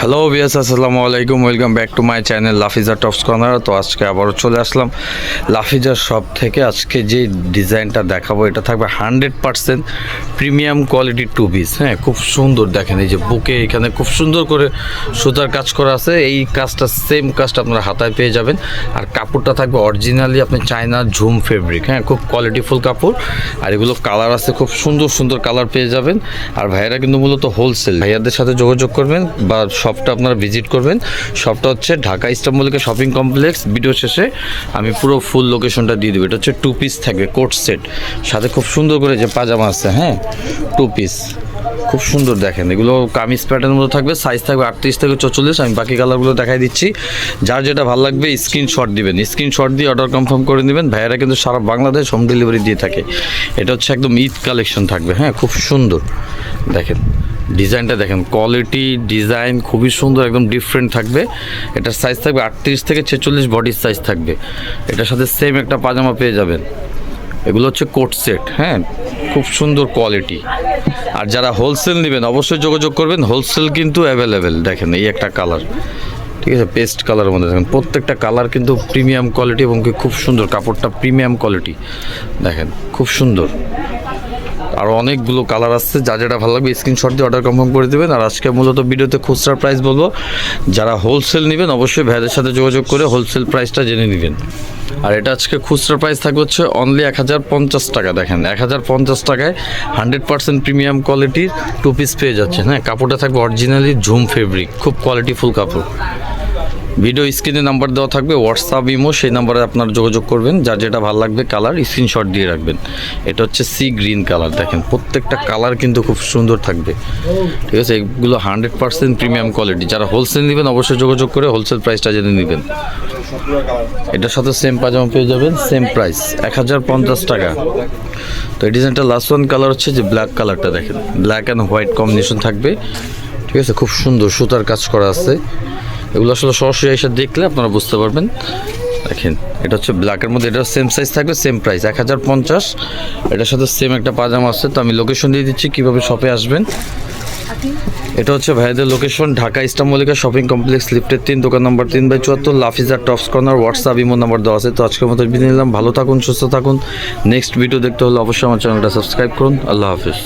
Hello viewers, আসসালামু আলাইকুম। Welcome back to my channel Lafiza tops corner. তো আজকে আবারও চলে আসলাম লাফিজার শপ থেকে। আজকে যে ডিজাইনটা দেখাবো এটা থাকবে 100% প্রিমিয়াম কোয়ালিটির টু পিস। হ্যাঁ, খুব সুন্দর। দেখেন এই যে বুকে এখানে খুব সুন্দর করে সুতার কাজ করা আছে। এই কাজটা সেম কাজটা আপনারা হাতায় পেয়ে যাবেন। আর কাপড়টা থাকবে অরিজিনালি আপনি চায়না ঝুম ফেব্রিক। হ্যাঁ, খুব কোয়ালিটিফুল কাপড়। আর এগুলো কালার আছে, খুব সুন্দর সুন্দর কালার পেয়ে যাবেন। আর ভাইয়ারা কিন্তু মূলত হোলসেল। ভাইয়াদের সাথে যোগাযোগ করবেন বা শপটা আপনারা ভিজিট করবেন। শপটা হচ্ছে ঢাকা ইস্তাম্বুলকে শপিং কমপ্লেক্স। ভিডিও শেষে আমি পুরো ফুল লোকেশনটা দিয়ে দেবো। এটা হচ্ছে টু পিস থাকবে, কোট সেট, সাথে খুব সুন্দর করে যে পাজামা আছে। হ্যাঁ, টু পিস খুব সুন্দর। দেখেন এগুলো কামিজ প্যাটার্নের মতো থাকবে। সাইজ থাকবে 38 থেকে 44। আমি বাকি কালারগুলো দেখাই দিচ্ছি। যার যেটা ভালো লাগবে স্ক্রিনশট দিবেন। স্ক্রিনশট দিয়ে অর্ডার কনফার্ম করে নেবেন। ভাইয়ারা কিন্তু সারা বাংলাদেশ হোম ডেলিভারি দিয়ে থাকে। এটা হচ্ছে একদম ঈদ কালেকশন থাকবে। হ্যাঁ, খুব সুন্দর। দেখেন ডিজাইনটা, দেখেন কোয়ালিটি, ডিজাইন খুবই সুন্দর, একদম ডিফারেন্ট থাকবে। এটার সাইজ থাকবে 38 থেকে 46 বডির সাইজ থাকবে। এটার সাথে সেম একটা পাজামা পেয়ে যাবেন। এগুলো হচ্ছে কোট সেট। হ্যাঁ, খুব সুন্দর কোয়ালিটি। আর যারা হোলসেল নেবেন অবশ্যই যোগাযোগ করবেন। হোলসেল কিন্তু অ্যাভেলেবেল। দেখেন এই একটা কালার, ঠিক আছে, পেস্ট কালারের মধ্যে। দেখেন প্রত্যেকটা কালার কিন্তু প্রিমিয়াম কোয়ালিটি এবং খুব সুন্দর। কাপড়টা প্রিমিয়াম কোয়ালিটি, দেখেন খুব সুন্দর। আরও অনেকগুলো কালার আসছে। যা যেটা ভালো লাগবে স্ক্রিনশট দিয়ে অর্ডার কনফার্ম করে দেবেন। আর আজকে মূলত ভিডিওতে খুচরা প্রাইস বলবো। যারা হোলসেল নেবেন অবশ্যই ভাইদের সাথে যোগাযোগ করে হোলসেল প্রাইসটা জেনে নেবেন। আর এটা আজকে খুচরা প্রাইস থাকবে হচ্ছে অনলি 1050 টাকা। দেখেন 1050 টাকায় 100% প্রিমিয়াম কোয়ালিটির টু পিস পেয়ে যাচ্ছেন। হ্যাঁ, কাপড়টা থাকবে অরিজিনালি ঝুম ফেব্রিক, খুব কোয়ালিটিফুল কাপড়। ভিডিও স্ক্রিনে নাম্বার দেওয়া থাকবে, হোয়াটসঅ্যাপ, ইমো, সেই নাম্বারে আপনার যোগাযোগ করবেন। যার যেটা ভালো লাগবে কালার স্ক্রিনশট দিয়ে রাখবেন। এটা হচ্ছে সি গ্রিন কালার। দেখেন প্রত্যেকটা কালার কিন্তু খুব সুন্দর থাকবে, ঠিক আছে। এগুলো 100% প্রিমিয়াম কোয়ালিটি। যারা হোলসেল নেবেন অবশ্যই যোগাযোগ করে হোলসেল প্রাইসটা জেনে নেবেন। এটার সাথে সেম পাজামা পেয়ে যাবেন, সেম প্রাইস 1050 টাকা। তো এই ডিজাইনটা লাস্ট ওয়ান কালার হচ্ছে যে ব্ল্যাক কালারটা। দেখেন ব্ল্যাক অ্যান্ড হোয়াইট কম্বিনেশন থাকবে, ঠিক আছে। খুব সুন্দর সুতার কাজ করা আছে। এগুলো আসলে সরাসরি এসে দেখলে আপনারা বুঝতে পারবেন। দেখেন এটা হচ্ছে ব্ল্যাকের মধ্যে। এটা সেম সাইজ থাকবে, সেম প্রাইস 1050। এটার সাথে সেম একটা পাজামা আছে। তো আমি লোকেশন দিয়ে দিচ্ছি কীভাবে শপে আসবেন। এটা হচ্ছে ভাইদের লোকেশন, ঢাকা ইস্তাম্বুলিকা শপিং কমপ্লেক্স, লিফটের 3, দোকান নম্বর 3/74, Lafiza tops corner. WhatsApp, imo number দেওয়া আছে। তো আজকের মতো বিদায় নিলাম। ভালো থাকুন, সুস্থ থাকুন। নেক্সট ভিডিও দেখতে হলে অবশ্যই আমার চ্যানেলটা সাবস্ক্রাইব করুন। আল্লাহ হাফিজ।